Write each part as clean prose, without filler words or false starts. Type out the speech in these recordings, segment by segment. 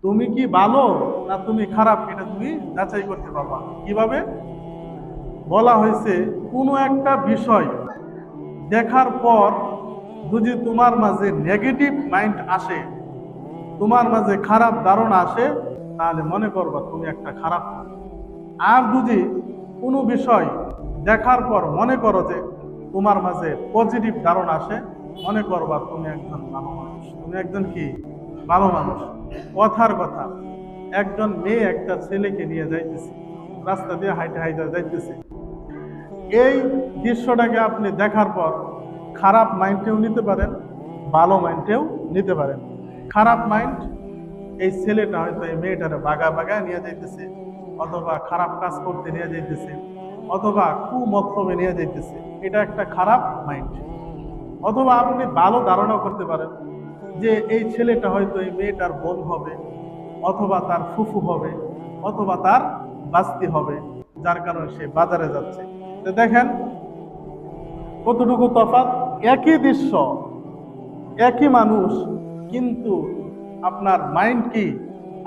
তুমি কি ভালো না তুমি খারাপ, এটা তুমি যাচাই করতে পারবা কিভাবে? বলা হয়েছে কোনো একটা বিষয় দেখার পর যদি তোমার মাঝে নেগেটিভ মাইন্ড আসে, তোমার মাঝে খারাপ ধারণা আসে, তাহলে মনে করবা তুমি একটা খারাপ মানুষ। আর যদি কোনো বিষয় দেখার পর মনে করো যে তোমার মাঝে পজিটিভ ধারণা আসে, মনে করবা তুমি একজন ভালো মানুষ, তুমি একজন কি ভালো মানুষ। কথার কথা, একজন মেয়ে একটা ছেলেকে নিয়ে যাইতেছে, রাস্তা দিয়ে হাইটে হাইটে যাইতেছে। এই দৃশ্যটাকে আপনি দেখার পর খারাপ মাইন্ডেও নিতে পারেন, ভালো মাইন্ডেও নিতে পারেন। খারাপ মাইন্ড, এই ছেলেটা হয়তো এই মেয়েটারে বাগায় নিয়ে যাইতেছে, অথবা খারাপ কাজ করতে নিয়ে যাইতেছে, অথবা কুমতলবে নিয়ে যাইতেছে, এটা একটা খারাপ মাইন্ড। অথবা আপনি ভালো ধারণা করতে পারেন যে এই ছেলেটা হয়তো এই মেয়েটার বোন হবে, অথবা তার ফুফু হবে, অথবা তার বাস্তি হবে, যার কারণে সে বাজারে যাচ্ছে। তো দেখেন কতটুকু তফাৎ। একই দৃশ্য, একই মানুষ, কিন্তু আপনার মাইন্ড কি?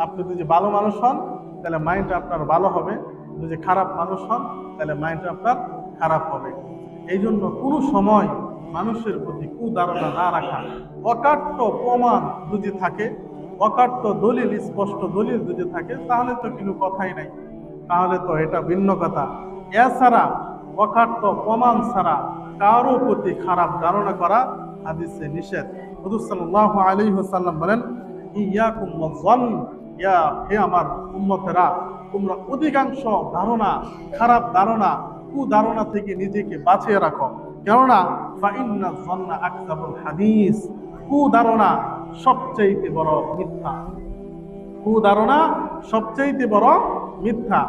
আপনি যদি ভালো মানুষ হন তাহলে মাইন্ড আপনার ভালো হবে, যদি খারাপ মানুষ হন তাহলে মাইন্ড আপনার খারাপ হবে। এই জন্য কোনো সময় মানুষের প্রতি কুধারণা না রাখা। অকাট্য প্রমাণ যদি থাকে, অকাট্য দলিল, স্পষ্ট দলিল যদি থাকে, তাহলে তো কোনো কথাই নাই, তাহলে তো এটা ভিন্ন কথা। এছাড়া অকাট্য প্রমাণ ছাড়া কারো প্রতি খারাপ ধারণা করা হাদিসে নিষেধ। হুজুর সাল্লাল্লাহু আলাইহি ওয়াসাল্লাম বলেন, ইয়াকুম ওয়াযন, ইয়া হে আমার উম্মতেরা, তোমরা অধিকাংশ ধারণা, খারাপ ধারণা, কুধারণা থেকে নিজেকে বাঁচিয়ে রাখো। কেননা ফা ইন্না যন্না আকযাবুল হাদিস, কুধারণা সবচেয়ে বড় মিথ্যা। কুধারণা সবচেয়ে বড় মিথ্যা।